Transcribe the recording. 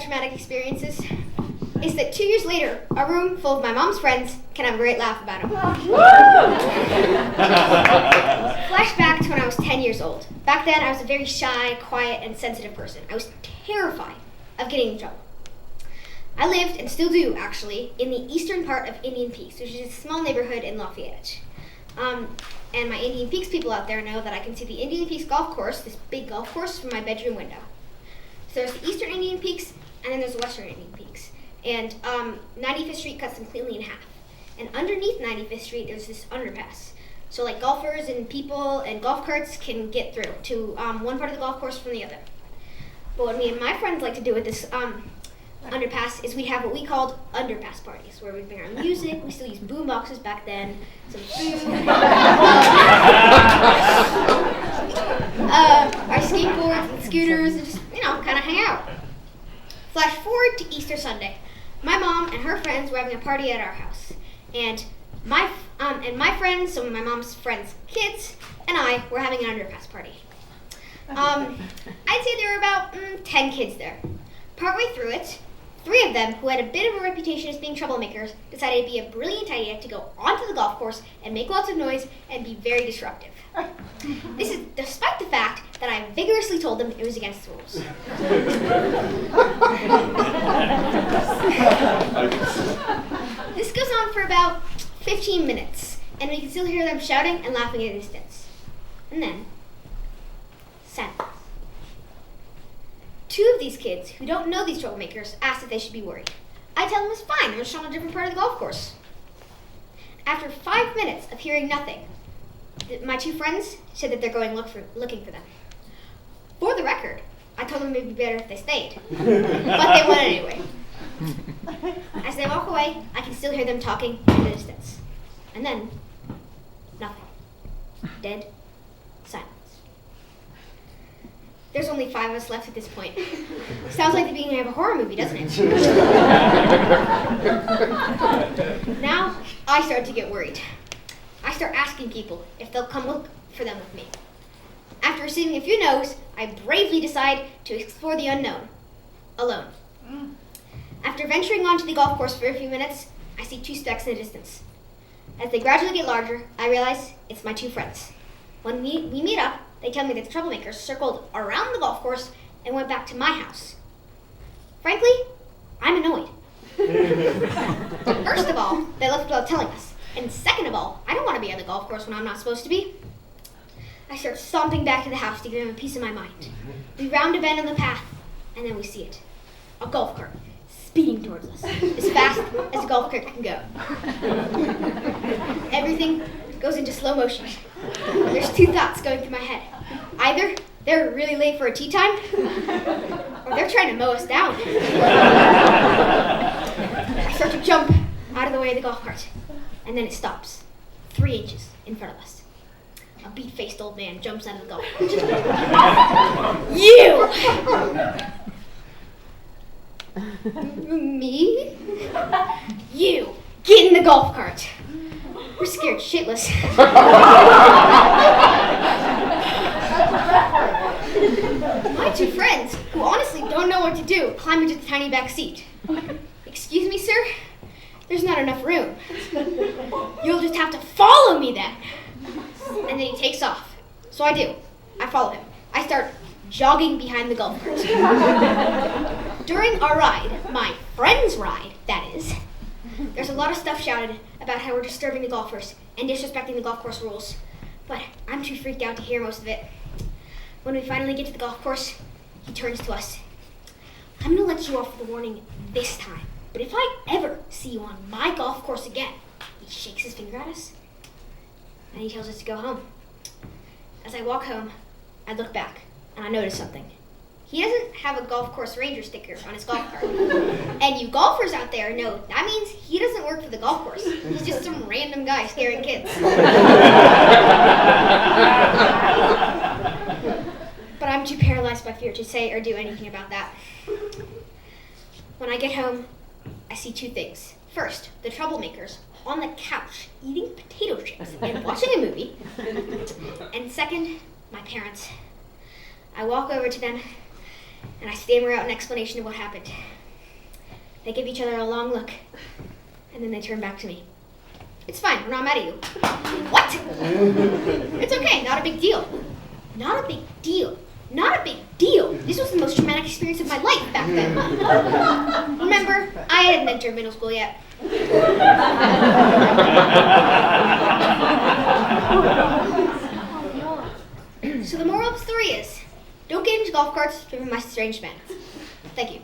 traumatic experiences is that 2 years later, a room full of my mom's friends can have a great laugh about him. Flashback to when I was 10 years old. Back then, I was a very shy, quiet, and sensitive person. I was terrified of getting in trouble. I lived, and still do actually, in the eastern part of Indian Peaks, which is a small neighborhood in Lafayette. And my Indian Peaks people out there know that I can see the Indian Peaks golf course, this big golf course, from my bedroom window. So there's the eastern Indian Peaks, and then there's the western Indian Peaks. And 95th Street cuts them cleanly in half. And underneath 95th Street, there's this underpass. So like golfers and people and golf carts can get through to one part of the golf course from the other. But what me and my friends like to do with this underpass is we have what we called underpass parties, where we bring our music. We still use boom boxes back then, some food, our skateboards and scooters, and just, kind of hang out. Flash forward to Easter Sunday. My mom and her friends were having a party at our house, and my friends, some of my mom's friends' kids, and I were having an underpass party. I'd say there were about 10 kids there. Partway through it, 3 of them, who had a bit of a reputation as being troublemakers, decided it'd be a brilliant idea to go onto the golf course and make lots of noise and be very disruptive. This is despite the fact that I vigorously told them it was against the rules. This goes on for about 15 minutes, and we can still hear them shouting and laughing at a distance. And then, silence. 2 of these kids, who don't know these troublemakers, asked if they should be worried. I tell them it's fine, they're just on a different part of the golf course. After 5 minutes of hearing nothing, my 2 friends said that they're going looking for them. For the record, I told them it would be better if they stayed, but they went anyway. As they walk away, I can still hear them talking in the distance. And then, nothing. Dead silence. There's only 5 of us left at this point. Sounds like the beginning of a horror movie, doesn't it? Now, I start to get worried. I start asking people if they'll come look for them with me. After receiving a few no's, I bravely decide to explore the unknown, alone. After venturing onto the golf course for a few minutes, I see 2 specks in the distance. As they gradually get larger, I realize it's my 2 friends. When we meet up, they tell me that the troublemakers circled around the golf course and went back to my house. Frankly, I'm annoyed. First of all, they left without telling us. And second of all, I don't want to be on the golf course when I'm not supposed to be. I start stomping back to the house to give them a piece of my mind. We round a bend on the path, and then we see it. A golf cart speeding towards us, as fast as a golf cart can go. Everything goes into slow motion. There's 2 thoughts going through my head. Either they're really late for a tea time, or they're trying to mow us down. I start to jump out of the way of the golf cart, and then it stops, 3 inches in front of us. A beat-faced old man jumps out of the golf cart. You! Me? You! Get in the golf cart! We're scared shitless. My 2 friends, who honestly don't know what to do, climb into the tiny back seat. Excuse me, sir? There's not enough room. You'll just have to follow me then. And then he takes off. So I do. I follow him. I start jogging behind the golf cart. During our ride, my friend's ride, that is, there's a lot of stuff shouted about how we're disturbing the golfers and disrespecting the golf course rules. But I'm too freaked out to hear most of it. When we finally get to the golf course, he turns to us. I'm going to let you off with a warning this time, but if I ever see you on my golf course again, he shakes his finger at us, and he tells us to go home. As I walk home, I look back, and I notice something. He doesn't have a golf course ranger sticker on his golf cart. And you golfers out there know that means he doesn't work for the golf course. He's just some random guy scaring kids. But I'm too paralyzed by fear to say or do anything about that. When I get home, I see 2 things. First, the troublemakers on the couch eating potato chips and watching a movie. And second, my parents. I walk over to them and I stammer out an explanation of what happened. They give each other a long look, and then they turn back to me. It's fine, we're not mad at you. What? It's okay, not a big deal. Not a big deal. Not a big deal. This was the most traumatic experience of my life back then. Remember, I hadn't entered middle school yet. So the moral of the story is, don't get into golf carts driven by strange men. Thank you.